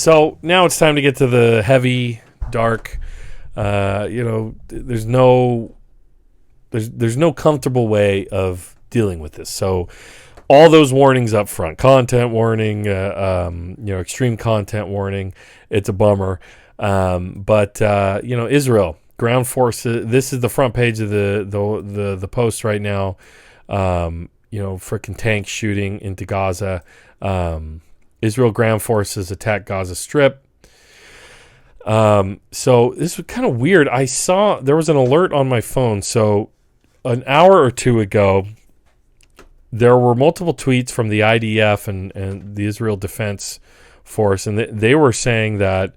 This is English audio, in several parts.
So now it's time to get to the heavy, dark. There's no comfortable way of dealing with this. So all those warnings up front, content warning, extreme content warning. It's a bummer. But Israel ground forces. This is the front page of the post right now. Freaking tanks shooting into Gaza. Israel ground forces attack Gaza Strip. So this was kind of weird. I saw there was an alert on my phone. So an hour or two ago, there were multiple tweets from the IDF and the Israel Defense Force, and they were saying that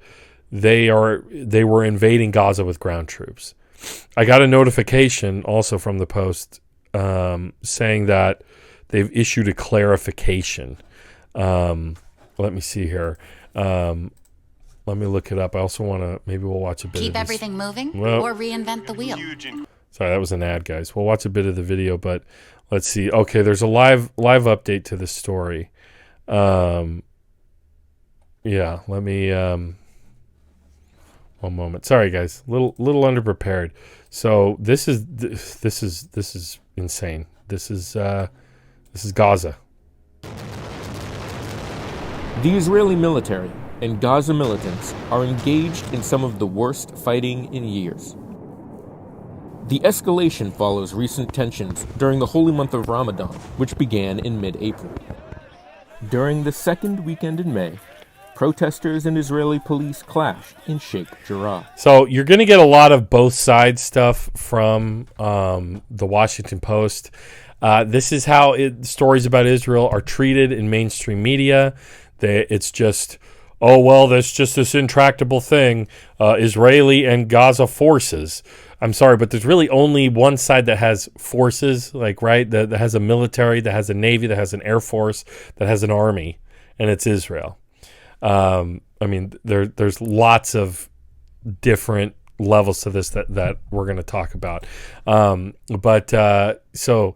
they were invading Gaza with ground troops. I got a notification also from the Post saying that they've issued a clarification. Let me see here. Let me look it up. I also want to, maybe we'll watch a bit of Keep everything moving or reinvent the wheel. Sorry, that was an ad, guys. We'll watch a bit of the video, but let's see. Okay, there's a live update to this story. Let me, one moment. Sorry, guys. Little underprepared. So this is insane. This is Gaza. The Israeli military and Gaza militants are engaged in some of the worst fighting in years. The escalation follows recent tensions during the holy month of Ramadan, which began in mid-April. During the second weekend in May, protesters and Israeli police clashed in Sheikh Jarrah. So you're going to get a lot of both sides stuff from the Washington Post. This is how stories about Israel are treated in mainstream media. It's just, that's just this intractable thing, Israeli and Gaza forces. I'm sorry, but there's really only one side that has forces, that has a military, that has a navy, that has an air force, that has an army, and it's Israel. There's lots of different levels to this that we're going to talk about. So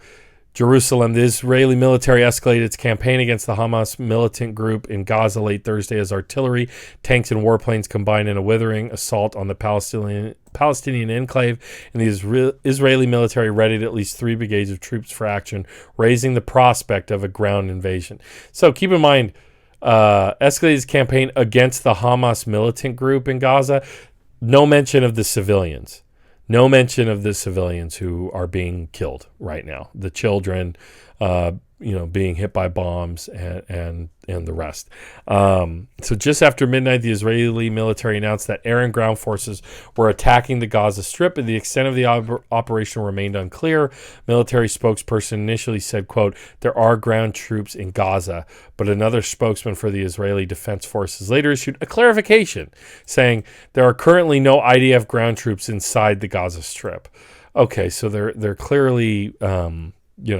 Jerusalem, the Israeli military escalated its campaign against the Hamas militant group in Gaza late Thursday as artillery, tanks, and warplanes combined in a withering assault on the Palestinian enclave, and the Israeli military readied at least 3 brigades of troops for action, raising the prospect of a ground invasion. So keep in mind, escalated its campaign against the Hamas militant group in Gaza. No mention of the civilians. No mention of the civilians who are being killed right now. The children, being hit by bombs and the rest. So just after midnight, the Israeli military announced that air and ground forces were attacking the Gaza Strip, and the extent of the operation remained unclear. Military spokesperson initially said, quote, "There are ground troops in Gaza," but another spokesman for the Israeli Defense Forces later issued a clarification saying there are currently no IDF ground troops inside the Gaza Strip. Okay, so they're clearly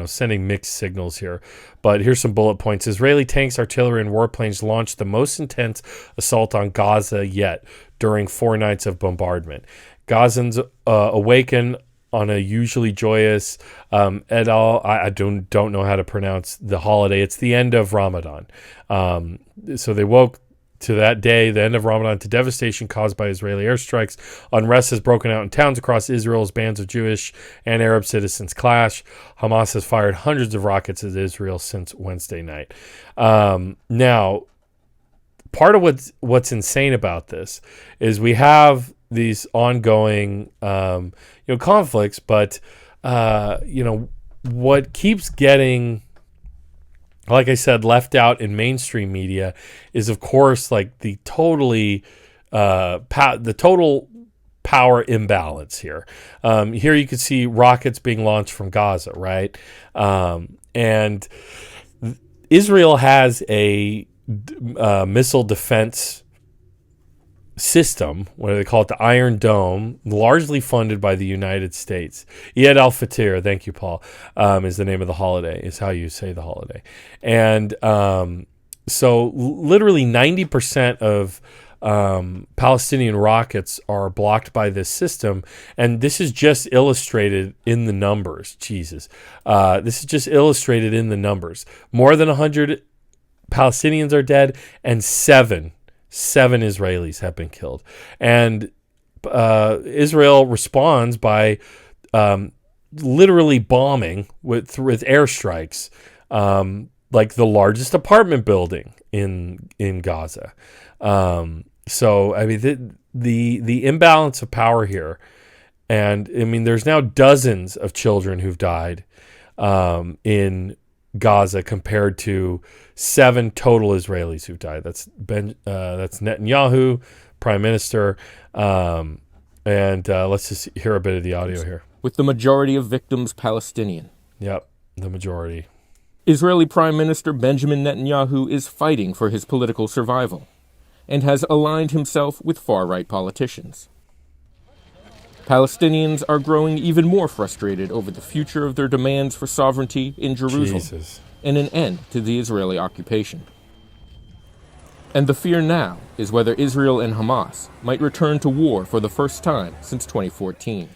sending mixed signals here. But here's some bullet points. Israeli tanks, artillery, and warplanes launched the most intense assault on Gaza yet during 4 nights of bombardment. Gazans awaken on a usually joyous Eid al, I don't know how to pronounce the holiday. It's the end of Ramadan. So they woke to that day, the end of Ramadan, to devastation caused by Israeli airstrikes. Unrest has broken out in towns across Israel as bands of Jewish and Arab citizens clash. Hamas has fired hundreds of rockets at Israel since Wednesday night. Now, part of what's insane about this is we have these ongoing conflicts, but what keeps getting, like I said, left out in mainstream media is, of course, the totally the total power imbalance here. Here you can see rockets being launched from Gaza, right? And Israel has a missile defense system, what do they call it, the Iron Dome, largely funded by the United States. Eid al-Fitr, thank you, Paul, is the name of the holiday, is how you say the holiday. And so literally 90% of Palestinian rockets are blocked by this system, and this is just illustrated in the numbers. Jesus. This is just illustrated in the numbers. More than 100 Palestinians are dead, and 7 7 Israelis have been killed. And Israel responds by literally bombing with airstrikes, like the largest apartment building in Gaza. So I mean, the imbalance of power here, and I mean, there's now dozens of children who've died in Gaza compared to 7 total Israelis who've died. That's Netanyahu, Prime Minister, and let's just hear a bit of the audio here. With the majority of victims Palestinian. Yep, the majority. Israeli Prime Minister Benjamin Netanyahu is fighting for his political survival and has aligned himself with far-right politicians. Palestinians are growing even more frustrated over the future of their demands for sovereignty in Jerusalem and an end to the Israeli occupation. And the fear now is whether Israel and Hamas might return to war for the first time since 2014.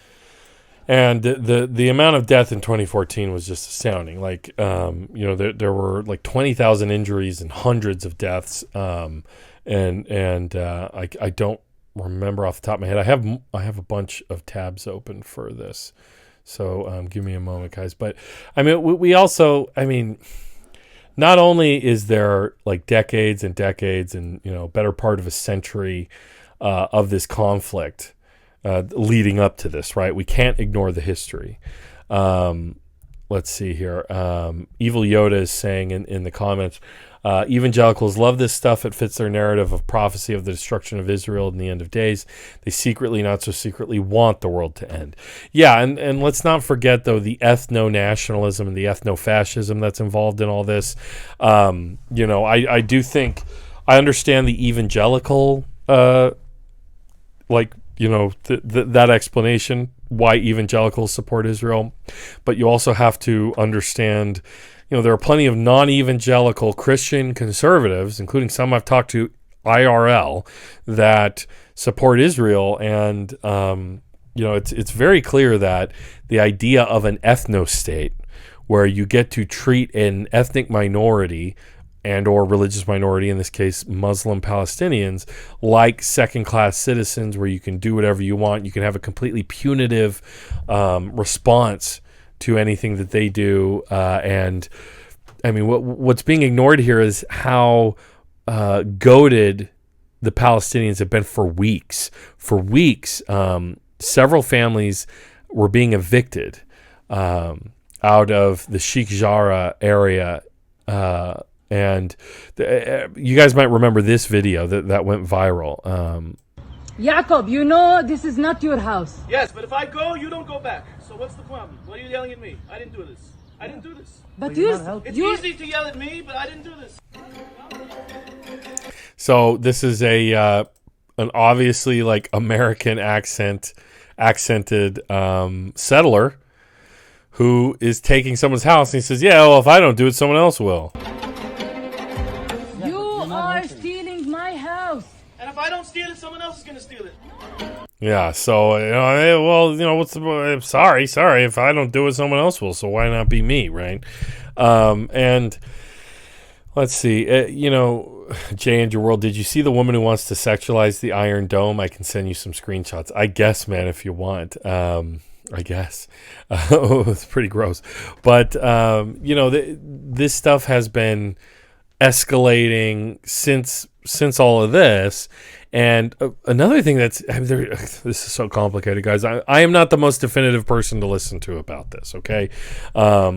And the amount of death in 2014 was just astounding. Like, there were like 20,000 injuries and hundreds of deaths. I don't remember off the top of my head. I have a bunch of tabs open for this, so give me a moment, guys. But I mean, we also, I mean, not only is there like decades and decades and better part of a century of this conflict leading up to this, right? We can't ignore the history. Let's see here. Evil Yoda is saying in the comments, evangelicals love this stuff. It fits their narrative of prophecy of the destruction of Israel in the end of days. They secretly, not so secretly, want the world to end. Yeah, and let's not forget, though, the ethno-nationalism and the ethno-fascism that's involved in all this. I do think, I understand the evangelical, that explanation, why evangelicals support Israel. But you also have to understand, there are plenty of non-evangelical Christian conservatives, including some I've talked to IRL, that support Israel. And, it's very clear that the idea of an ethnostate, where you get to treat an ethnic minority and or religious minority, in this case Muslim Palestinians, like second-class citizens, where you can do whatever you want. You can have a completely punitive response to anything that they do. And I mean, what's being ignored here is how goated the Palestinians have been for weeks. For weeks, several families were being evicted out of the Sheikh Jarrah area. And you guys might remember this video that went viral. Jacob, this is not your house. Yes, but if I go, you don't go back. So what's the problem? Why are you yelling at me? I didn't do this. I didn't do this. But it's easy to yell at me, but I didn't do this. So this is an obviously like American accented settler who is taking someone's house, and he says, "Yeah, well, if I don't do it, someone else will." Stealing my house. And if I don't steal it, someone else is going to steal it. Yeah, so, sorry. If I don't do it, someone else will. So why not be me, right? And let's see. Jay and Your World, did you see the woman who wants to sexualize the Iron Dome? I can send you some screenshots. I guess, man, if you want. I guess. It's pretty gross. But, this stuff has been escalating since all of this. And another thing this is so complicated, guys. I am not the most definitive person to listen to about this, okay? I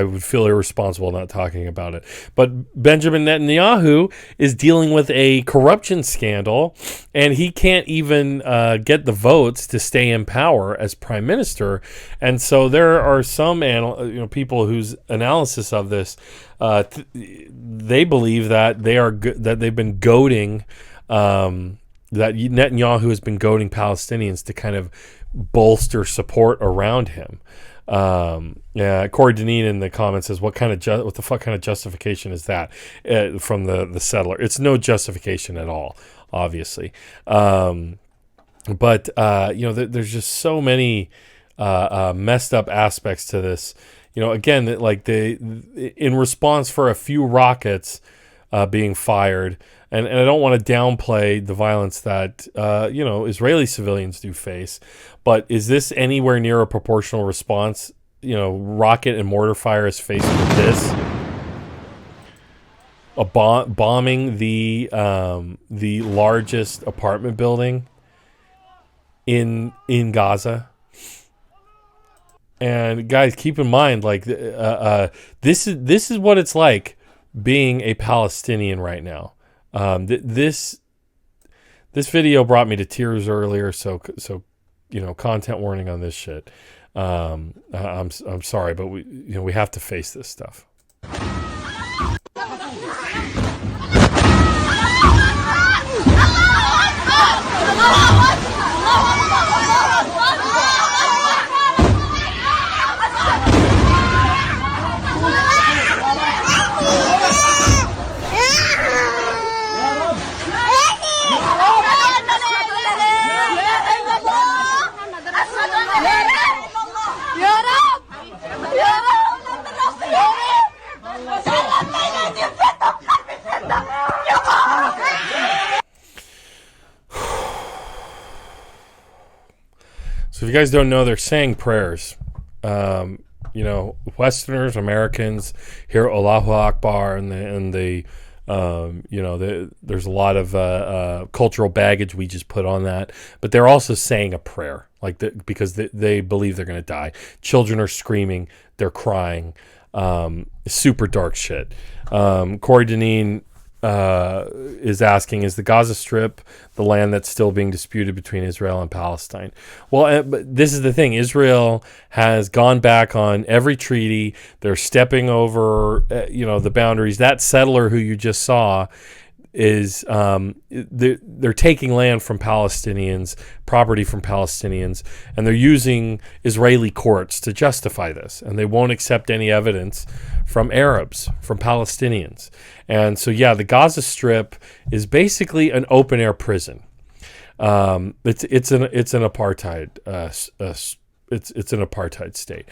would feel irresponsible not talking about it. But Benjamin Netanyahu is dealing with a corruption scandal, and he can't even get the votes to stay in power as prime minister. And so there are some people whose analysis of this, they believe that that they've been goading, that Netanyahu has been goading Palestinians to kind of bolster support around him. Corey Deneen in the comments says, what the fuck kind of justification is that from the settler? It's no justification at all, obviously. But there's just so many messed up aspects to this. Again, like in response for a few rockets, being fired. And I don't want to downplay the violence that, Israeli civilians do face. But is this anywhere near a proportional response? Rocket and mortar fire is faced with this. Bombing the largest apartment building in Gaza. And guys, keep in mind, like, this is what it's like being a Palestinian right now. This video brought me to tears earlier, so content warning on this shit. I'm sorry, but we have to face this stuff. So if you guys don't know, they're saying prayers. Westerners, Americans hear Allahu Akbar, and there's a lot of cultural baggage we just put on that. But they're also saying a prayer, because they believe they're going to die. Children are screaming, they're crying, super dark shit. Corey Deneen is asking, is the Gaza Strip the land that's still being disputed between Israel and Palestine? Well, but this is the thing. Israel has gone back on every treaty. They're stepping over, the boundaries. That settler who you just saw is they're taking land from Palestinians, property from Palestinians, and they're using Israeli courts to justify this. And they won't accept any evidence from Arabs, from Palestinians. And so, the Gaza Strip is basically an open air prison. It's an apartheid. It's an apartheid state.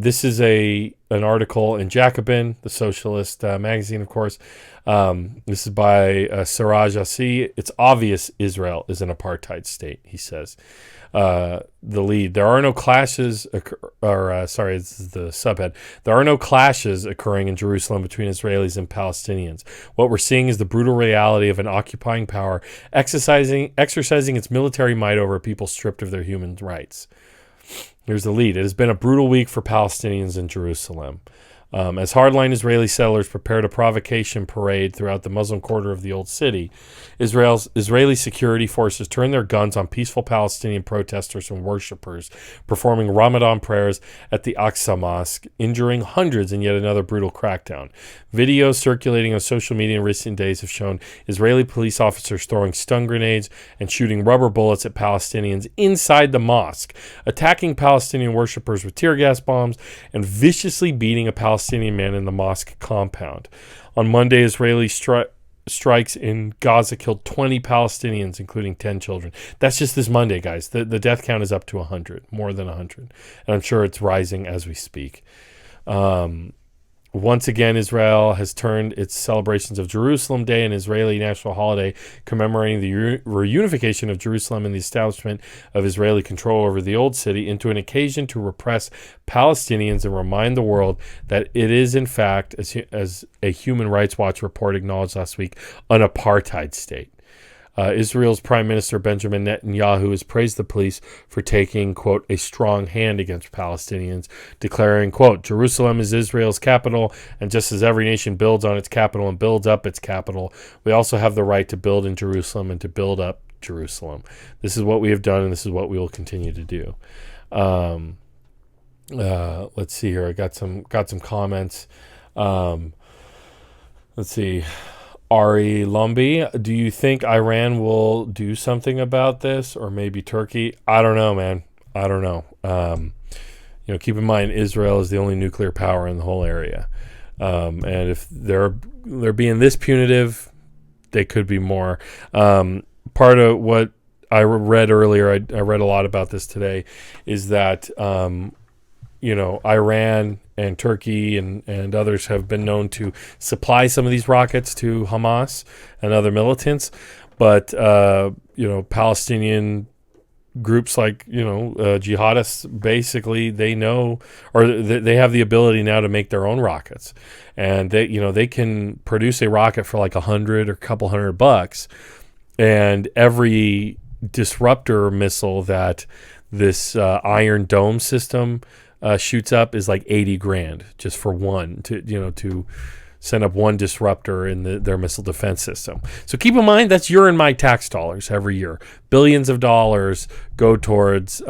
This is an article in Jacobin, the socialist magazine, of course. This is by Siraj Assi. It's obvious Israel is an apartheid state, he says. The lead. There are no clashes, this is the subhead. There are no clashes occurring in Jerusalem between Israelis and Palestinians. What we're seeing is the brutal reality of an occupying power exercising its military might over people stripped of their human rights. Here's the lead. It has been a brutal week for Palestinians in Jerusalem. As hardline Israeli settlers prepared a provocation parade throughout the Muslim quarter of the Old City, Israeli security forces turned their guns on peaceful Palestinian protesters and worshippers performing Ramadan prayers at the Aqsa Mosque, injuring hundreds in yet another brutal crackdown. Videos circulating on social media in recent days have shown Israeli police officers throwing stun grenades and shooting rubber bullets at Palestinians inside the mosque, attacking Palestinian worshippers with tear gas bombs, and viciously beating a Palestinian man in the mosque compound. On Monday, Israeli strikes in Gaza killed 20 Palestinians, including 10 children. That's just this Monday, guys. The death count is up to 100, more than 100. And I'm sure it's rising as we speak. Once again, Israel has turned its celebrations of Jerusalem Day, an Israeli national holiday commemorating the reunification of Jerusalem and the establishment of Israeli control over the Old City, into an occasion to repress Palestinians and remind the world that it is, in fact, as a Human Rights Watch report acknowledged last week, an apartheid state. Israel's Prime Minister Benjamin Netanyahu has praised the police for taking, quote, a strong hand against Palestinians, declaring, quote, Jerusalem is Israel's capital, and just as every nation builds on its capital and builds up its capital, we also have the right to build in Jerusalem and to build up Jerusalem. This is what we have done, and this is what we will continue to do. Let's see here. I got some comments. Let's see. Ari Lumby, do you think Iran will do something about this, or maybe Turkey? I don't know, man. I don't know. Keep in mind, Israel is the only nuclear power in the whole area. And if they're being this punitive, they could be more. Part of what I read earlier, I read a lot about this today, is that Iran and Turkey and others have been known to supply some of these rockets to Hamas and other militants. But, Palestinian groups like, jihadists, basically, they know, or they have the ability now to make their own rockets. And they can produce a rocket for like $100 or a couple $100. And every disruptor missile that this Iron Dome system shoots up is like $80,000 just for one to send up one disruptor in their missile defense system. So keep in mind that's your and my tax dollars every year. Billions of dollars go towards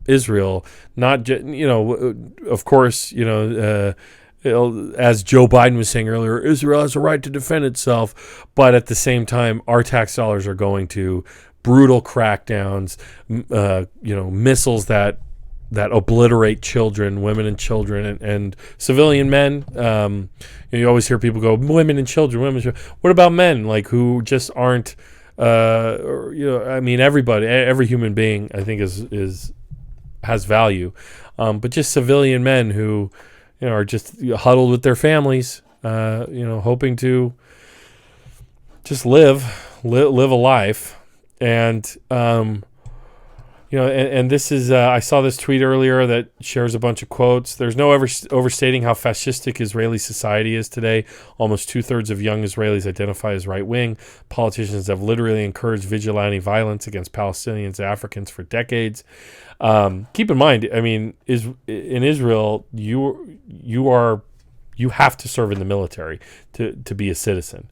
Israel. Not of course, as Joe Biden was saying earlier, Israel has a right to defend itself. But at the same time, our tax dollars are going to brutal crackdowns, missiles that obliterate children, women and children, and civilian men. You always hear people go, women and children, women and children. What about men, like, who just aren't, everybody, every human being, I think, has value. But just civilian men who, are just huddled with their families, hoping to just live a life. And, and this is, I saw this tweet earlier that shares a bunch of quotes. There's no overstating how fascistic Israeli society is today. Almost 2/3 of young Israelis identify as right-wing. Politicians have literally encouraged vigilante violence against Palestinians and Africans for decades. Keep in mind, in Israel, you have to serve in the military to be a citizen.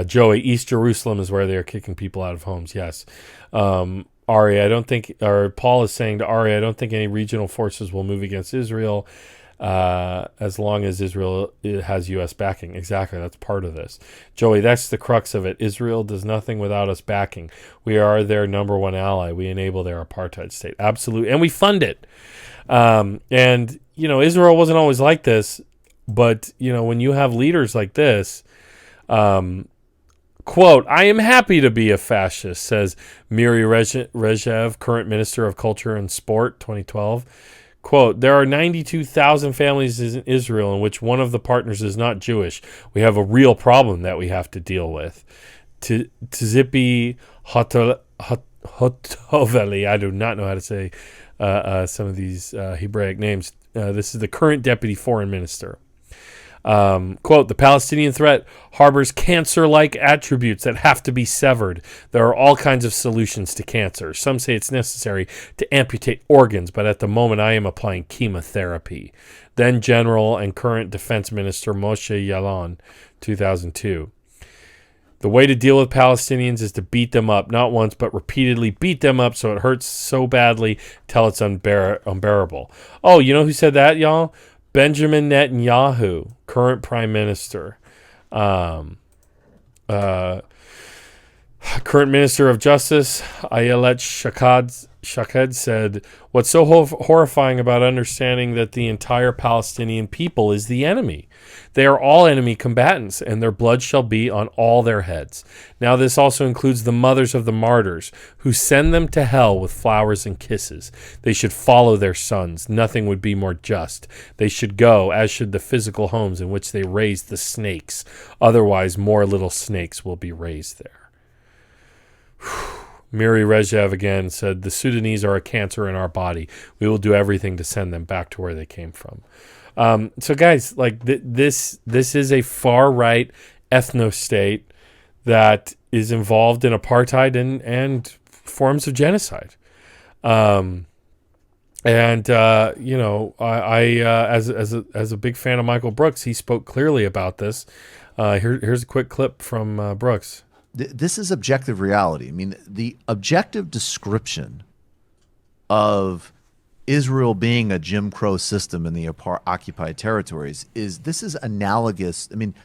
Joey, East Jerusalem is where they're kicking people out of homes. Yes. Ari, Paul is saying to Ari, I don't think any regional forces will move against Israel as long as Israel has U.S. backing. Exactly. That's part of this. Joey, that's the crux of it. Israel does nothing without us backing. We are their number one ally. We enable their apartheid state. Absolutely. And we fund it. Israel wasn't always like this, but, when you have leaders like this, quote, I am happy to be a fascist, says Miri Regev, current Minister of Culture and Sport, 2012. Quote, there are 92,000 families in Israel in which one of the partners is not Jewish. We have a real problem that we have to deal with. Tzipi Hotoveli, I do not know how to say some of these Hebraic names. This is the current Deputy Foreign Minister. Quote, the Palestinian threat harbors cancer-like attributes that have to be severed. There are all kinds of solutions to cancer. Some say it's necessary to amputate organs, but at the moment I am applying chemotherapy. Then General and current Defense Minister Moshe Yaalon, 2002. The way to deal with Palestinians is to beat them up, not once, but repeatedly beat them up so it hurts so badly till it's unbearable. Oh, you know who said that, y'all? Benjamin Netanyahu, current prime minister. Current Minister of Justice, Ayelet Shaked said, what's so horrifying about understanding that the entire Palestinian people is the enemy? They are all enemy combatants, and their blood shall be on all their heads. Now this also includes the mothers of the martyrs, who send them to hell with flowers and kisses. They should follow their sons. Nothing would be more just. They should go, as should the physical homes in which they raised the snakes. Otherwise, more little snakes will be raised there. Miri Regev again said, the Sudanese are a cancer in our body. We will do everything to send them back to where they came from. So guys, like this is a far right ethnostate that is involved in apartheid and forms of genocide. I as a big fan of Michael Brooks, he spoke clearly about this. Here's a quick clip from Brooks. This is objective reality. I mean, the objective description of Israel being a Jim Crow system in the occupied territories is analogous. I mean,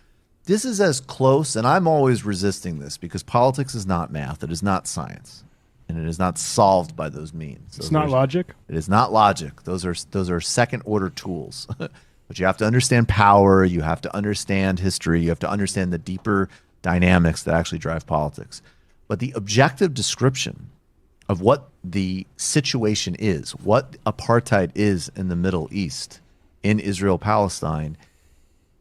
this is as close, and I'm always resisting this because politics is not math. It is not science, and it is not solved by those means. It's not logic. It is not logic. Those are second order tools. But you have to understand power. You have to understand history. You have to understand the deeper dynamics that actually drive politics. But the objective description of what the situation is, what apartheid is in the Middle East, in Israel, Palestine,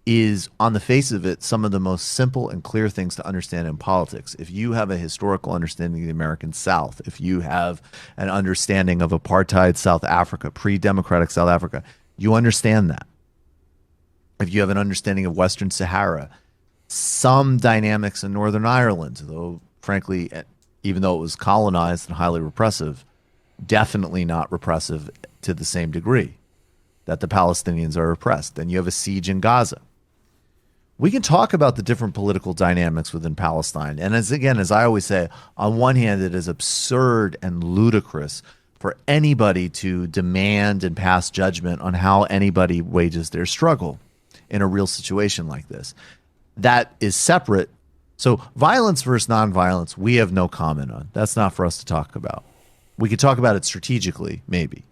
is on the face of it some of the most simple and clear things to understand in politics. If you have a historical understanding of the American South, if you have an understanding of apartheid South Africa, pre-democratic South Africa, you understand that. If you have an understanding of Western Sahara, some dynamics in Northern Ireland, though frankly, even though it was colonized and highly repressive, definitely not repressive to the same degree that the Palestinians are oppressed. And you have a siege in Gaza. We can talk about the different political dynamics within Palestine. And as I always say, on one hand, it is absurd and ludicrous for anybody to demand and pass judgment on how anybody wages their struggle in a real situation like this. That is separate. So violence versus nonviolence, we have no comment on. That's not for us to talk about. We could talk about it strategically, maybe.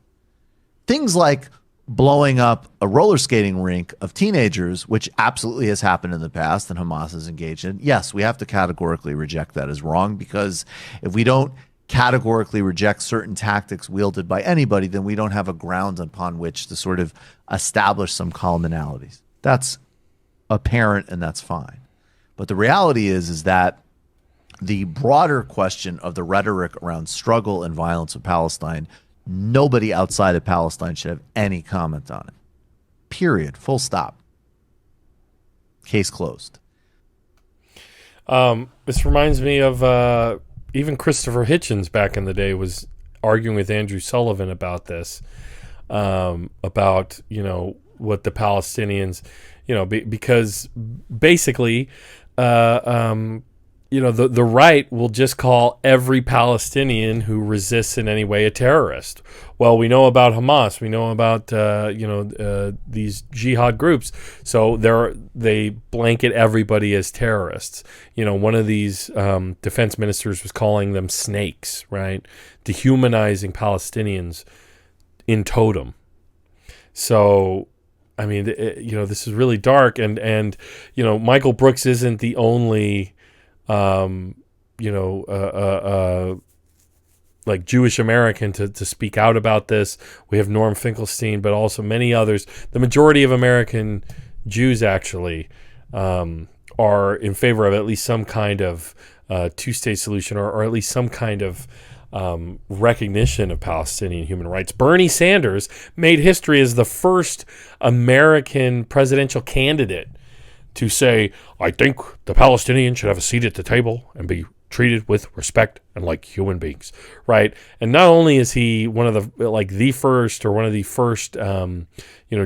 Things like blowing up a roller skating rink of teenagers, which absolutely has happened in the past and Hamas is engaged in. Yes, we have to categorically reject that as wrong, because if we don't categorically reject certain tactics wielded by anybody, then we don't have a ground upon which to sort of establish some commonalities. That's apparent and that's fine. But the reality is that the broader question of the rhetoric around struggle and violence of Palestine, nobody outside of Palestine should have any comment on it. Period. Full stop. Case closed. This reminds me of even Christopher Hitchens back in the day was arguing with Andrew Sullivan about this, about, what the Palestinians, because basically, the right will just call every Palestinian who resists in any way a terrorist. Well, we know about Hamas. We know about these jihad groups. So they blanket everybody as terrorists. One of these defense ministers was calling them snakes, right? Dehumanizing Palestinians in totem. So, I mean, this is really dark. And Michael Brooks isn't the only like Jewish American to speak out about this. We have Norm Finkelstein, but also many others. The majority of American Jews actually are in favor of at least some kind of two-state solution, or at least some kind of recognition of Palestinian human rights. Bernie Sanders made history as the first American presidential candidate to say, I think the Palestinians should have a seat at the table and be treated with respect and like human beings, right? And not only is he one of the first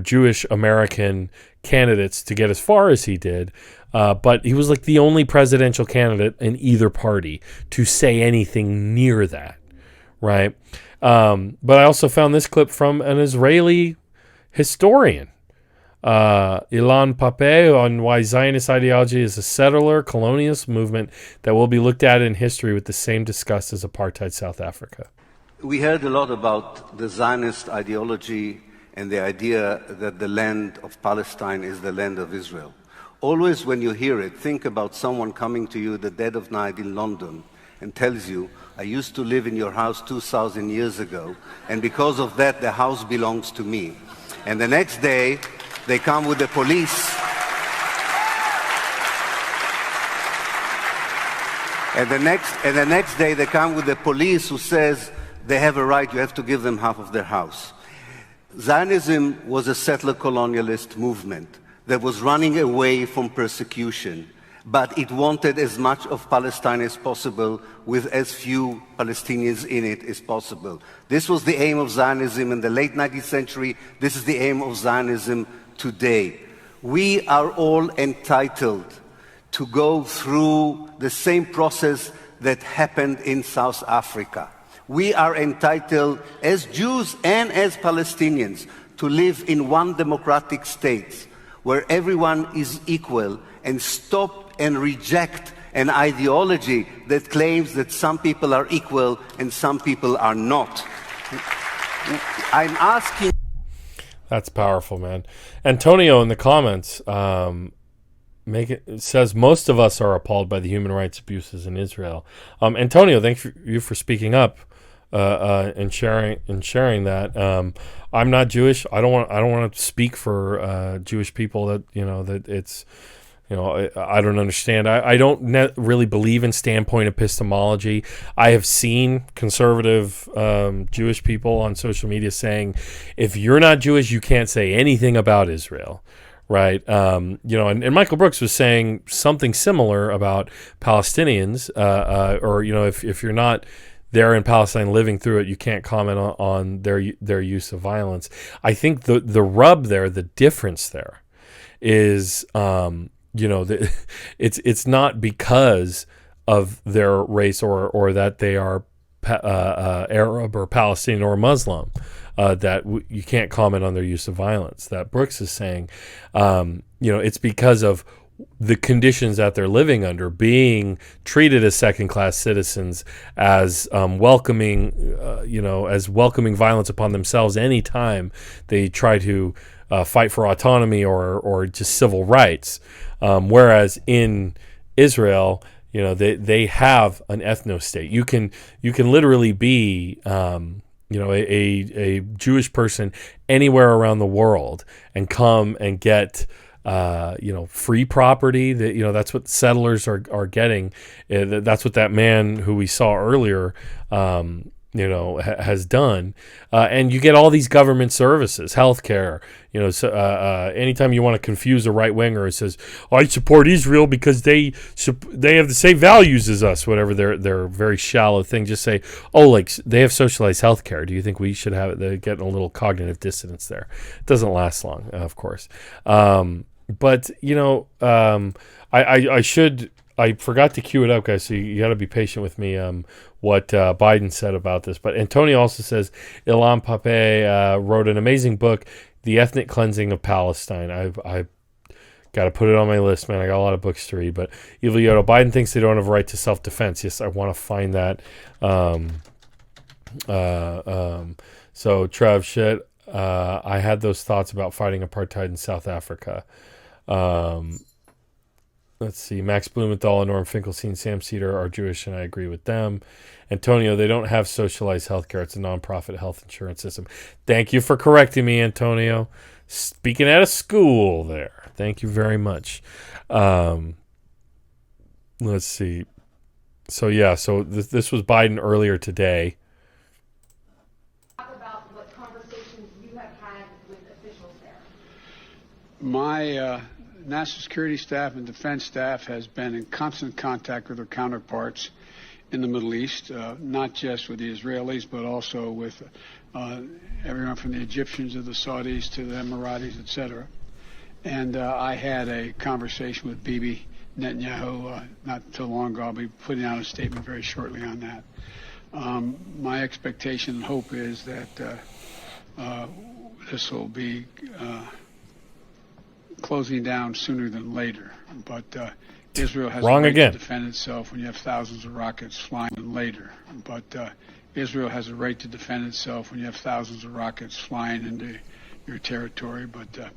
Jewish American candidates to get as far as he did, but he was like the only presidential candidate in either party to say anything near that, right? But I also found this clip from an Israeli historian, Ilan Pape, on why Zionist ideology is a settler colonialist movement that will be looked at in history with the same disgust as apartheid South Africa. We heard a lot about the Zionist ideology and the idea that the land of Palestine is the land of Israel. Always when you hear it, think about someone coming to you at the dead of night in London and tells you, I used to live in your house 2,000 years ago, and because of that, the house belongs to me. And the next day, they come with the police. And the next day they come with the police who says they have a right, you have to give them half of their house. Zionism was a settler colonialist movement that was running away from persecution, but it wanted as much of Palestine as possible with as few Palestinians in it as possible. This was the aim of Zionism in the late 19th century. This is the aim of Zionism today. We are all entitled to go through the same process that happened in South Africa. We are entitled, as Jews and as Palestinians, to live in one democratic state where everyone is equal, and stop and reject an ideology that claims that some people are equal and some people are not. I'm asking... That's powerful, man. Antonio in the comments says most of us are appalled by the human rights abuses in Israel. Antonio, thank you for speaking up. and sharing that. I'm not Jewish. I don't want to speak for Jewish people. That that it's. I don't understand. I don't really believe in standpoint epistemology. I have seen conservative Jewish people on social media saying, if you're not Jewish, you can't say anything about Israel, right? And Michael Brooks was saying something similar about Palestinians, or if you're not there in Palestine living through it, you can't comment on their use of violence. I think the rub there, the difference there, is. It's not because of their race or that they are Arab or Palestinian or Muslim that you can't comment on their use of violence. That Brooks is saying, it's because of the conditions that they're living under, being treated as second-class citizens, as welcoming violence upon themselves anytime they try to fight for autonomy or just civil rights. Whereas in Israel, they have an ethnostate. You can literally be a Jewish person anywhere around the world and come and get free property. That's what settlers are getting. That's what that man who we saw earlier has done, and you get all these government services, healthcare. Anytime you want to confuse a right winger, it says, "I support Israel because they have the same values as us." Whatever their very shallow thing. Just say, "Oh, like they have socialized healthcare. Do you think we should have it?" They're getting a little cognitive dissonance there. It doesn't last long, of course. But I forgot to cue it up, guys, so you got to be patient with me. What Biden said about this. But Antonio also says, Ilan Pape wrote an amazing book, The Ethnic Cleansing of Palestine. I've got to put it on my list, man. I got a lot of books to read. But Evil Yoda, Biden thinks they don't have a right to self-defense. Yes, I want to find that. So, Trev, shit, I had those thoughts about fighting apartheid in South Africa. Let's see. Max Blumenthal, Norm Finkelstein, Sam Cedar are Jewish, and I agree with them. Antonio, they don't have socialized healthcare. It's a nonprofit health insurance system. Thank you for correcting me, Antonio. Speaking out of school there. Thank you very much. Let's see. So, yeah, this was Biden earlier today. Talk about what conversations you have had with officials there. My national security staff and defense staff has been in constant contact with their counterparts in the Middle East, not just with the Israelis, but also with everyone from the Egyptians to the Saudis to the Emiratis, etc. And I had a conversation with Bibi Netanyahu not too long ago. I'll be putting out a statement very shortly on that. My expectation and hope is that this will be closing down sooner than later. But Israel has a right to defend itself when you have thousands of rockets flying later. But Israel has a right to defend itself when you have thousands of rockets flying into your territory. But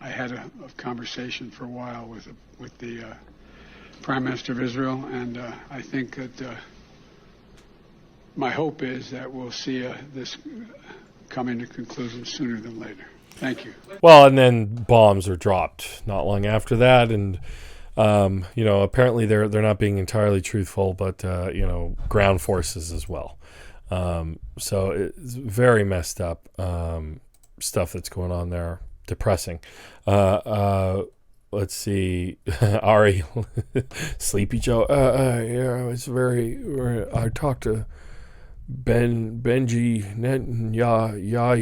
I had a conversation for a while with the Prime Minister of Israel, and I think that my hope is that we'll see this coming to conclusion sooner than later. Thank you. Well, and then bombs are dropped not long after that, and apparently they're not being entirely truthful, but ground forces as well. So it's very messed up stuff that's going on there. Depressing. Let's see, Ari, Sleepy Joe. Yeah, it's very. I talked to Benji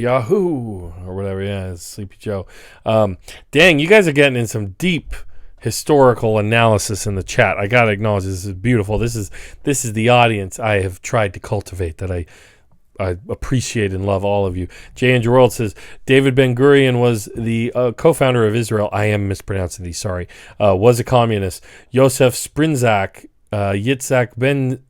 Yahoo or whatever. Yeah, it's Sleepy Joe. Dang, you guys are getting in some deep historical analysis in the chat. I gotta acknowledge this is beautiful. This is the audience I have tried to cultivate, that I appreciate and love all of you. Jay Andrew World says David Ben Gurion was the co-founder of Israel. I am mispronouncing these. Sorry. Was a communist. Yosef Sprinzak. Yitzhak Ben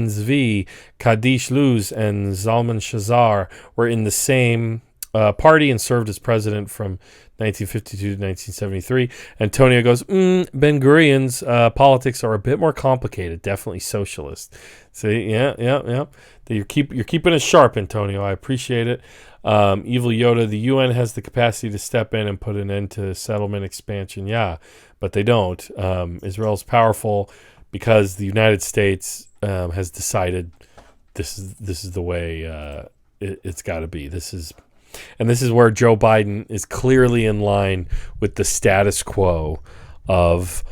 Zvi, Kadish Luz, and Zalman Shazar were in the same party and served as president from 1952 to 1973. Antonio goes, Ben-Gurion's politics are a bit more complicated, definitely socialist. See, yeah. You're keeping it sharp, Antonio. I appreciate it. Evil Yoda, the UN has the capacity to step in and put an end to settlement expansion. Yeah, but they don't. Israel's powerful because the United States has decided this is the way it's got to be. This is where Joe Biden is clearly in line with the status quo of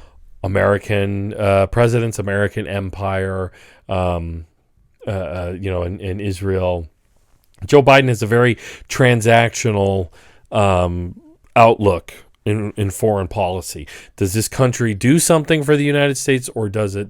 American presidents, American empire, in Israel. Joe Biden has a very transactional outlook in foreign policy. Does this country do something for the United States, or does it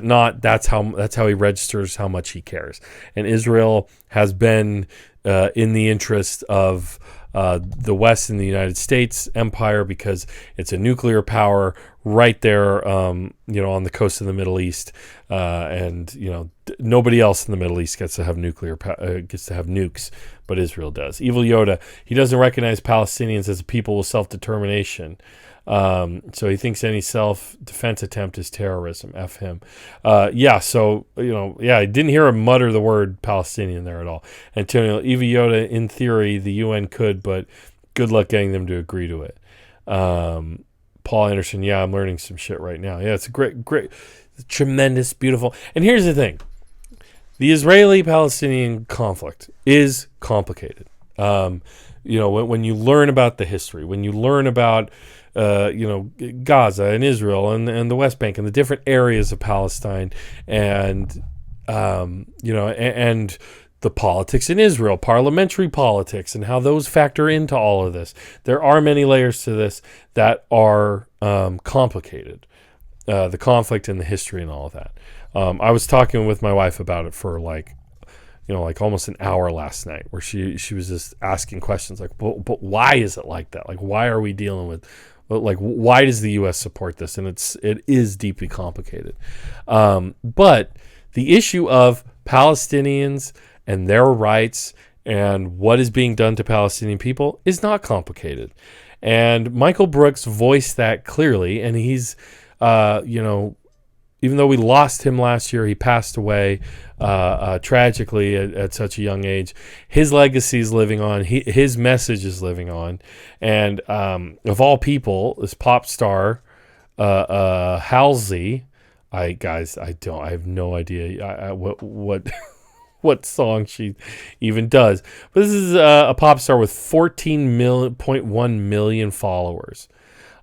not? That's how he registers how much he cares. And Israel has been in the interest of the West and the United States empire because it's a nuclear power right there, on the coast of the Middle East, and nobody else in the Middle East gets to have nukes, but Israel does. Evil Yoda, he doesn't recognize Palestinians as a people with self-determination. So he thinks any self-defense attempt is terrorism. F him. I didn't hear him mutter the word Palestinian there at all. Antonio, Evil Yoda, in theory, the UN could, but good luck getting them to agree to it. Paul Anderson, yeah, I'm learning some shit right now. Yeah, it's a great, tremendous, beautiful. And here's the thing. The Israeli-Palestinian conflict is complicated. When you learn about the history, when you learn about Gaza and Israel and the West Bank and the different areas of Palestine and the politics in Israel, parliamentary politics, and how those factor into all of this. There are many layers to this that are complicated. The conflict and the history and all of that. I was talking with my wife about it for almost an hour last night, where she was just asking questions like, but why is it like that? Like, why are we dealing with, why does the U.S. support this? And it is deeply complicated. But the issue of Palestinians and their rights and what is being done to Palestinian people is not complicated. And Michael Brooks voiced that clearly, and he's, even though we lost him last year, he passed away tragically at such a young age. His legacy is living on. His message is living on. And of all people, this pop star, Halsey, I have no idea what song she even does. But this is a pop star with 14.1 million followers.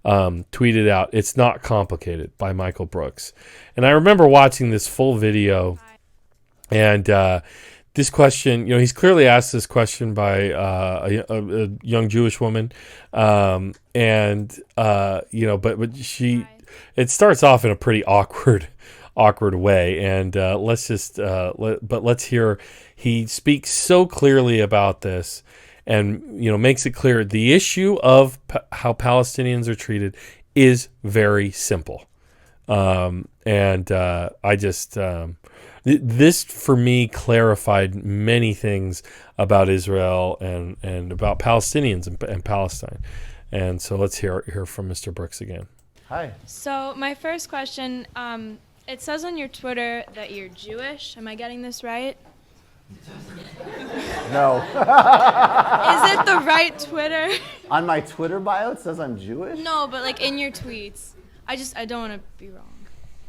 Tweeted out, "It's not complicated" by Michael Brooks. And I remember watching this full video, and this question, he's clearly asked this question by a young Jewish woman, but it starts off in a pretty awkward way, and let's hear. He speaks so clearly about this. And, makes it clear the issue of how Palestinians are treated is very simple. This for me clarified many things about Israel and about Palestinians and Palestine. And so let's hear from Mr. Brooks again. Hi. So my first question, it says on your Twitter that you're Jewish. Am I getting this right? No. Is it the right Twitter? On my Twitter bio, it says I'm Jewish? No, but in your tweets. I don't want to be wrong.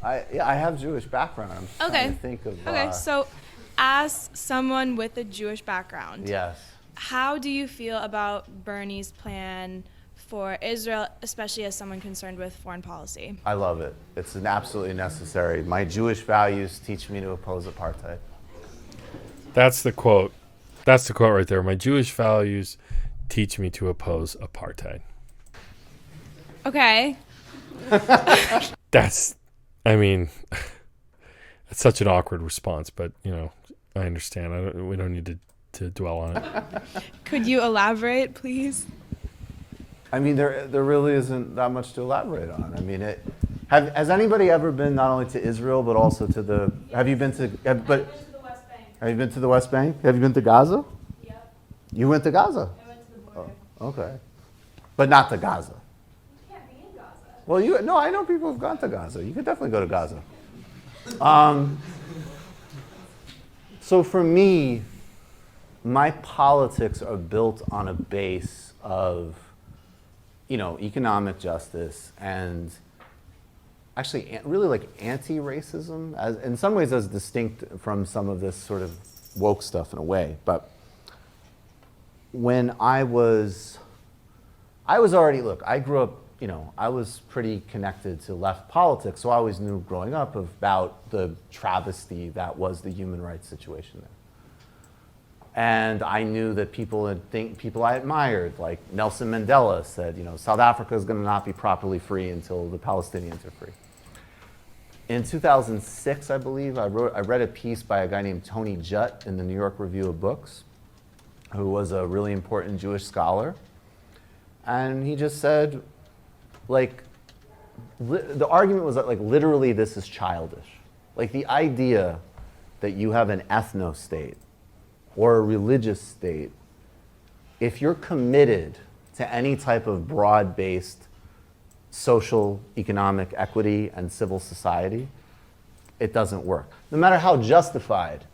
I have Jewish background. I'm trying to think of... Okay, so as someone with a Jewish background, yes, how do you feel about Bernie's plan for Israel, especially as someone concerned with foreign policy? I love it. It's absolutely necessary. My Jewish values teach me to oppose apartheid. That's the quote. That's the quote right there. My Jewish values teach me to oppose apartheid. Okay. That's such an awkward response, but, I understand. We don't need to dwell on it. Could you elaborate, please? There really isn't that much to elaborate on. Has anybody ever been not only to Israel, but also to the... Have you been to the West Bank? Have you been to the West Bank? Have you been to Gaza? Yep. You went to Gaza? I went to the border. Oh, okay. But not to Gaza. You can't be in Gaza. Well, I know people who've gone to Gaza. You could definitely go to Gaza. So for me, my politics are built on a base of, economic justice and actually really like anti-racism, as in some ways as distinct from some of this sort of woke stuff in a way. But when I was already, I grew up, I was pretty connected to left politics, so I always knew growing up about the travesty that was the human rights situation there. And I knew that people I admired, like Nelson Mandela said, South Africa is going to not be properly free until the Palestinians are free. In 2006, I believe, I read a piece by a guy named Tony Judt in the New York Review of Books, who was a really important Jewish scholar. And he just said, the argument was that, literally this is childish. The idea that you have an ethnostate or a religious state, if you're committed to any type of broad-based social, economic equity and civil society, it doesn't work. No matter how justified,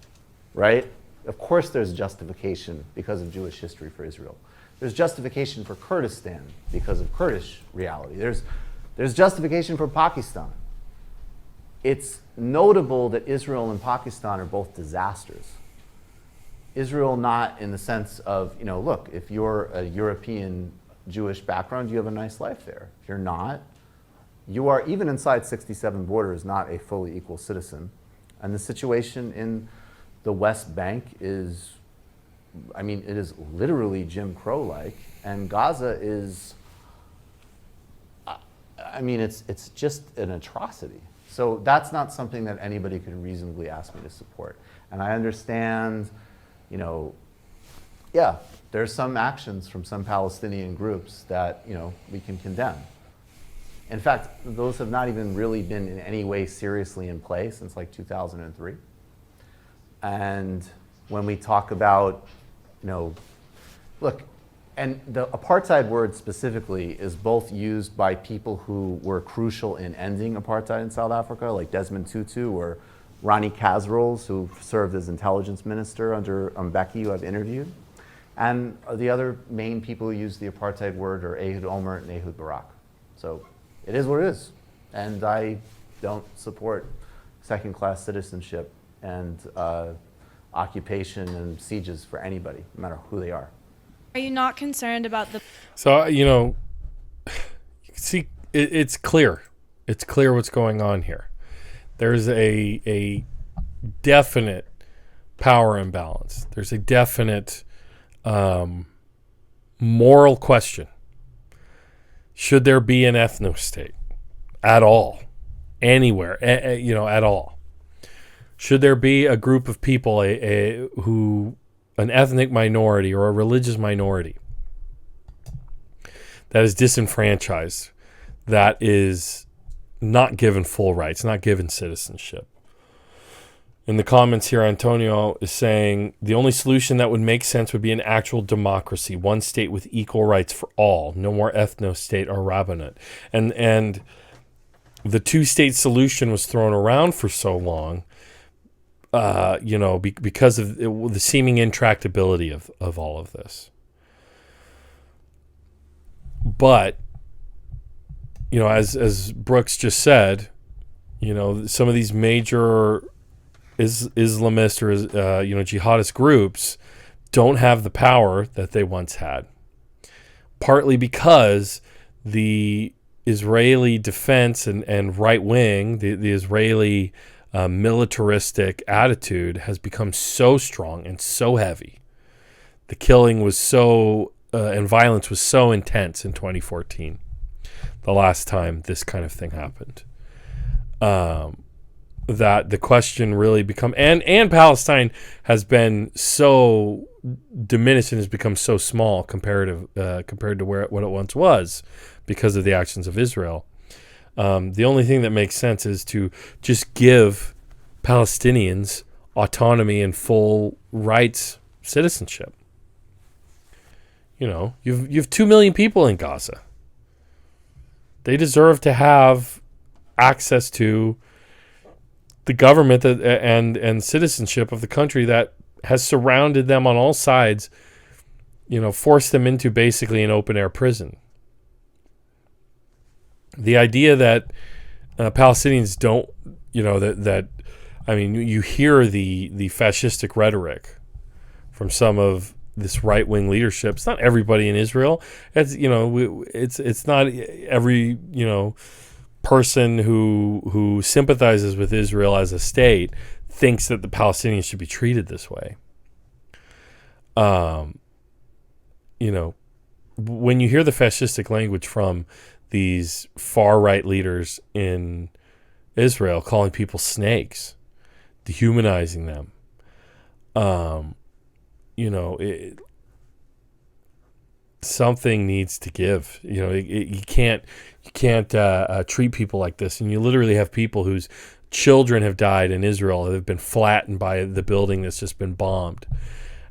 right? Of course there's justification because of Jewish history for Israel. There's justification for Kurdistan because of Kurdish reality. There's justification for Pakistan. It's notable that Israel and Pakistan are both disasters. Israel not in the sense of, look, if you're a European Jewish background, you have a nice life there. If you're not, you are, even inside 67 borders, not a fully equal citizen. And the situation in the West Bank is, it is literally Jim Crow-like, and Gaza is, it's just an atrocity. So that's not something that anybody could reasonably ask me to support. And I understand, there's some actions from some Palestinian groups that, we can condemn. In fact, those have not even really been in any way seriously in play since 2003. And when we talk about, look, and the apartheid word specifically is both used by people who were crucial in ending apartheid in South Africa, like Desmond Tutu or Ronnie Kasrils, who served as intelligence minister under Mbeki, who I've interviewed. And the other main people who use the apartheid word are Ehud Olmert and Ehud Barak. So it is what it is. And I don't support second-class citizenship and occupation and sieges for anybody, no matter who they are. Are you not concerned about the... So, see, it's clear. It's clear what's going on here. There's a definite power imbalance. There's a definite moral question. Should there be an ethnostate at all? Anywhere, at all? Should there be a group of people an ethnic minority or a religious minority that is disenfranchised, that is not given full rights, not given citizenship? In the comments here, Antonio is saying the only solution that would make sense would be an actual democracy, one state with equal rights for all, no more ethnostate or rabbinate. And the two-state solution was thrown around for so long, because of the seeming intractability of all of this. But, as Brooks just said, some of these major Islamist or, jihadist groups don't have the power that they once had. Partly because the Israeli defense and right wing, the Israeli militaristic attitude has become so strong and so heavy. The killing was so, and violence was so intense in 2014, the last time this kind of thing happened, that the question really become, and Palestine has been so diminished and has become so small compared to what it once was because of the actions of Israel. The only thing that makes sense is to just give Palestinians autonomy and full rights citizenship. you've 2 million people in Gaza. They deserve to have access to the government and citizenship of the country that has surrounded them on all sides, forced them into basically an open air prison. The idea that Palestinians don't, you hear the fascistic rhetoric from some of this right-wing leadership. It's not everybody in Israel. It's not every, person who sympathizes with Israel as a state thinks that the Palestinians should be treated this way. When you hear the fascistic language from these far-right leaders in Israel calling people snakes, dehumanizing them, something needs to give. You can't treat people like this. And you literally have people whose children have died in Israel that have been flattened by the building that's just been bombed,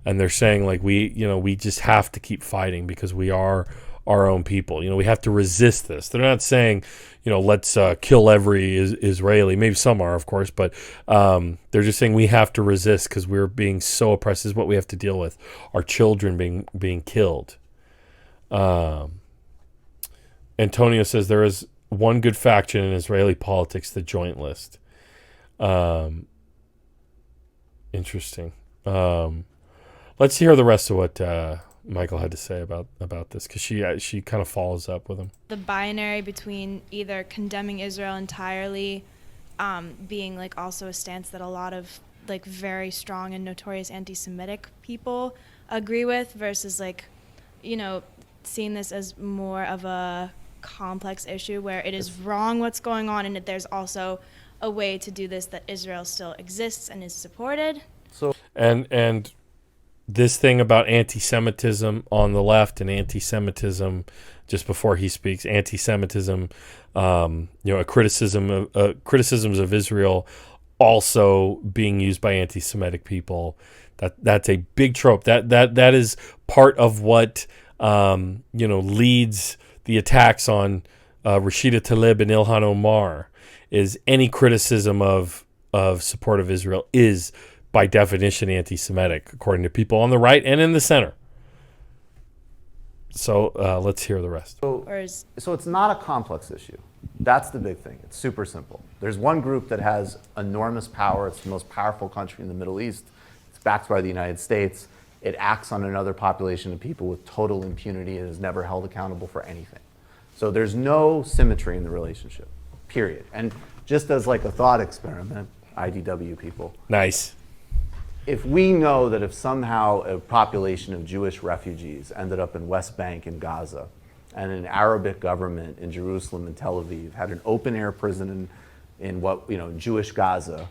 and they're saying like we just have to keep fighting because we are our own people. We have to resist this. They're not saying let's kill every Israeli. Maybe some are, of course, but they're just saying we have to resist because we're being so oppressed. This is what we have to deal with. Our children being killed. Antonio says there is one good faction in Israeli politics, the Joint List. Interesting. Let's hear the rest of what Michael had to say about this, because she kind of follows up with him. The binary between either condemning Israel entirely, being like also a stance that a lot of like very strong and notorious anti-Semitic people agree with, versus like, seeing this as more of a complex issue where it is wrong what's going on, and that there's also a way to do this, that Israel still exists and is supported. So and this thing about anti-Semitism on the left and anti-Semitism, just before he speaks, anti-Semitism, criticisms of Israel also being used by anti-Semitic people. That's a big trope. That is part of what leads the attacks on Rashida Tlaib and Ilhan Omar. Is any criticism of support of Israel is by definition anti-Semitic, according to people on the right and in the center. So let's hear the rest. So it's not a complex issue. That's the big thing. It's super simple. There's one group that has enormous power. It's the most powerful country in the Middle East. It's backed by the United States. It acts on another population of people with total impunity and is never held accountable for anything. So there's no symmetry in the relationship, period. And just as like a thought experiment, IDW people. Nice. If we know that if somehow a population of Jewish refugees ended up in West Bank and Gaza, and an Arabic government in Jerusalem and Tel Aviv had an open-air prison in Jewish Gaza,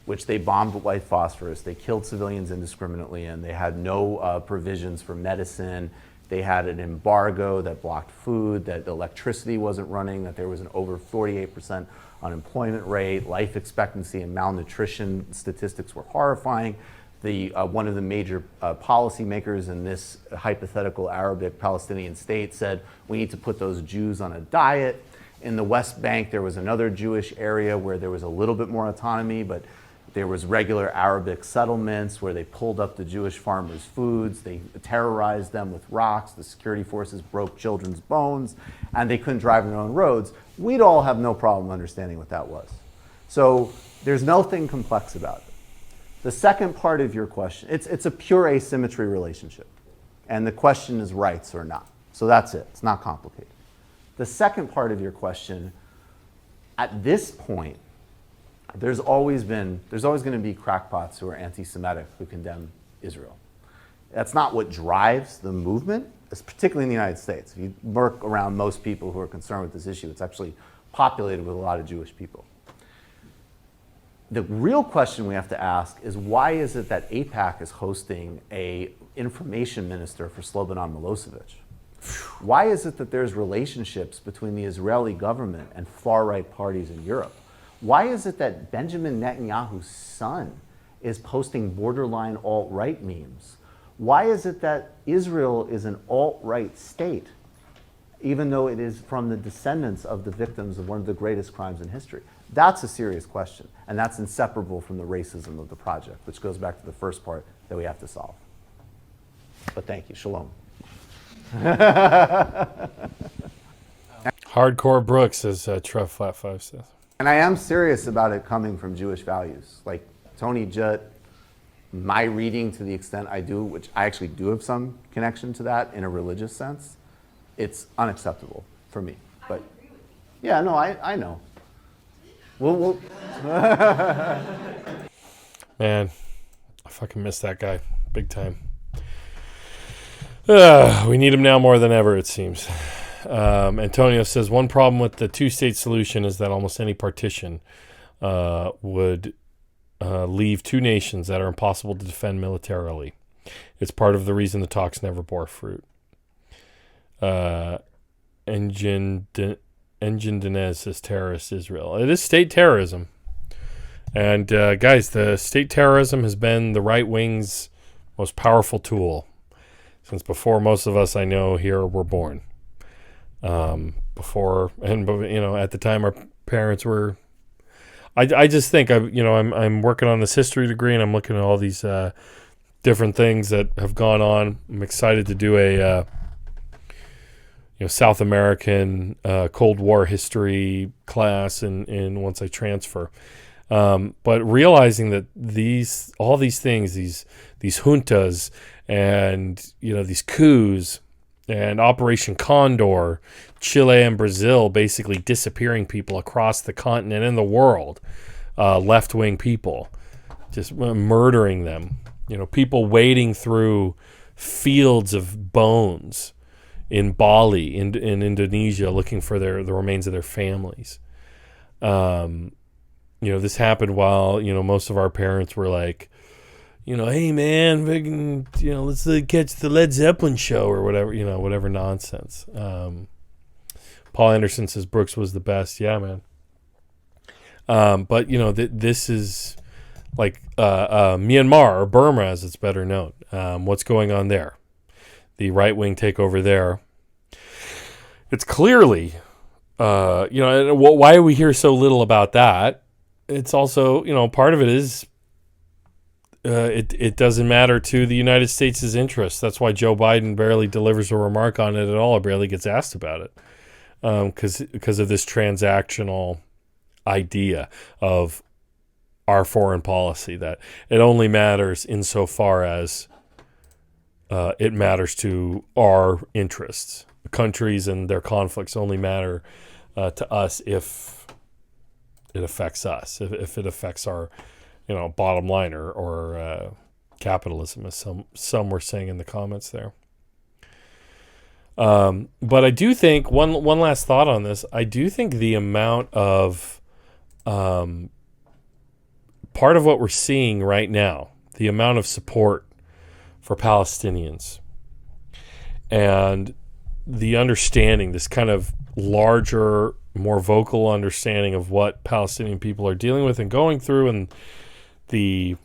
which they bombed with white phosphorus, they killed civilians indiscriminately, and they had no provisions for medicine. They had an embargo that blocked food, that electricity wasn't running, that there was an over 48% unemployment rate, life expectancy and malnutrition statistics were horrifying. One of the major policymakers in this hypothetical Arabic Palestinian state said, we need to put those Jews on a diet. In the West Bank, there was another Jewish area where there was a little bit more autonomy, but there was regular Arabic settlements where they pulled up the Jewish farmers' foods, they terrorized them with rocks, the security forces broke children's bones, and they couldn't drive their own roads. We'd all have no problem understanding what that was. So there's nothing complex about it. The second part of your question, it's a pure asymmetry relationship. And the question is rights or not. So that's it. It's not complicated. The second part of your question, at this point, there's always going to be crackpots who are anti-Semitic who condemn Israel. That's not what drives the movement, particularly in the United States. If you work around most people who are concerned with this issue, it's actually populated with a lot of Jewish people. The real question we have to ask is, why is it that AIPAC is hosting an information minister for Slobodan Milosevic? Why is it that there's relationships between the Israeli government and far-right parties in Europe? Why is it that Benjamin Netanyahu's son is posting borderline alt-right memes? Why is it that Israel is an alt-right state, even though it is from the descendants of the victims of one of the greatest crimes in history? That's a serious question, and that's inseparable from the racism of the project, which goes back to the first part that we have to solve. But thank you. Shalom. Hardcore Brooks, as Trev Flat 5 says. And I am serious about it coming from Jewish values. Like Tony Judd, my reading, to the extent I do, which I actually do have some connection to that in a religious sense, it's unacceptable for me. But yeah, no, I know. We'll Man, I fucking miss that guy big time. We need him now more than ever, it seems. Antonio says, one problem with the two-state solution is that almost any partition would leave two nations that are impossible to defend militarily. It's part of the reason the talks never bore fruit. Engine Dinez says, terrorist Israel. It is state terrorism. And guys, the state terrorism has been the right wing's most powerful tool since before most of us I know here were born. Before, and at the time our parents were. I just think I'm working on this history degree and I'm looking at all these different things that have gone on. I'm excited to do a South American Cold War history class in once I transfer. But realizing that all these things, these juntas and these coups and Operation Condor, Chile and Brazil basically disappearing people across the continent and the world, left-wing people, just murdering them. People wading through fields of bones in Bali, in Indonesia, looking for the remains of their families. This happened while, most of our parents were like, hey man, let's catch the Led Zeppelin show or whatever, whatever nonsense. Paul Anderson says Brooks was the best. Yeah, man. But this is like Myanmar or Burma, as it's better known. What's going on there? The right wing takeover there. It's clearly, why do we hear so little about that? It's also, part of it is it doesn't matter to the United States' interests. That's why Joe Biden barely delivers a remark on it at all, or barely gets asked about it, because of this transactional idea of our foreign policy, that it only matters insofar as it matters to our interests. Countries and their conflicts only matter to us if it affects us, if it affects our bottom line or capitalism, as some were saying in the comments there. But I do think one last thought on this. I do think the amount of part of what we're seeing right now, the amount of support for Palestinians and the understanding, this kind of larger, more vocal understanding of what Palestinian people are dealing with and going through, and the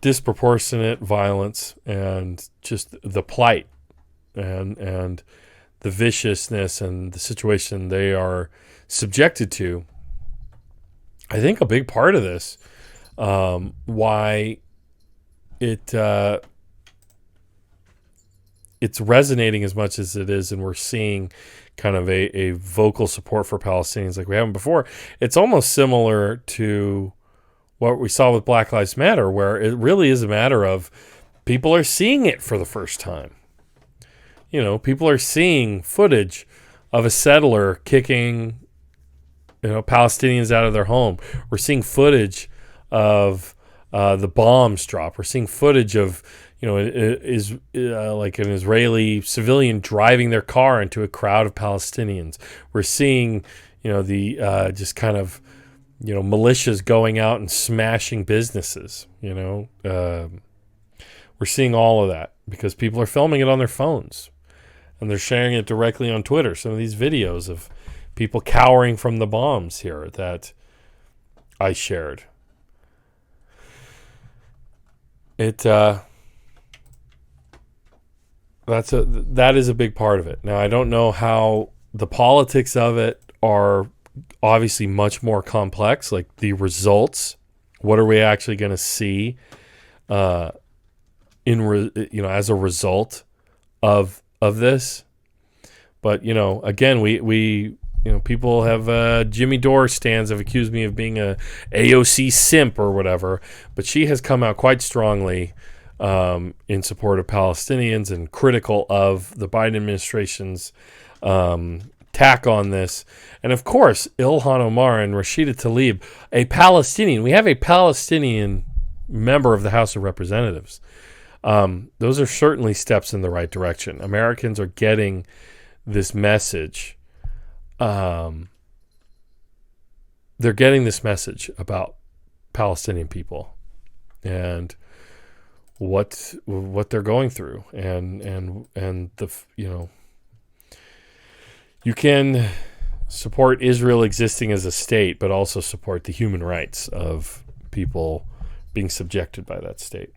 disproportionate violence and just the plight and the viciousness and the situation they are subjected to. I think a big part of this, why it's resonating as much as it is, and we're seeing kind of a vocal support for Palestinians like we haven't before. It's almost similar to what we saw with Black Lives Matter, where it really is a matter of people are seeing it for the first time. People are seeing footage of a settler kicking, Palestinians out of their home. We're seeing footage of the bombs drop. We're seeing footage of, like an Israeli civilian driving their car into a crowd of Palestinians. We're seeing, the just kind of, militias going out and smashing businesses. We're seeing all of that because people are filming it on their phones and they're sharing it directly on Twitter. Some of these videos of people cowering from the bombs here that I shared. that is a big part of it. Now, I don't know how the politics of it are obviously much more complex, like the results. What are we actually going to see as a result of this? But, again, we people have Jimmy Dore stands have accused me of being a AOC simp or whatever, but she has come out quite strongly in support of Palestinians and critical of the Biden administration's tack on this. And of course, Ilhan Omar and Rashida Tlaib, a Palestinian. We have a Palestinian member of the House of Representatives. Those are certainly steps in the right direction. Americans are getting this message. They're getting this message about Palestinian people and what they're going through, and the you can support Israel existing as a state, but also support the human rights of people being subjected by that state.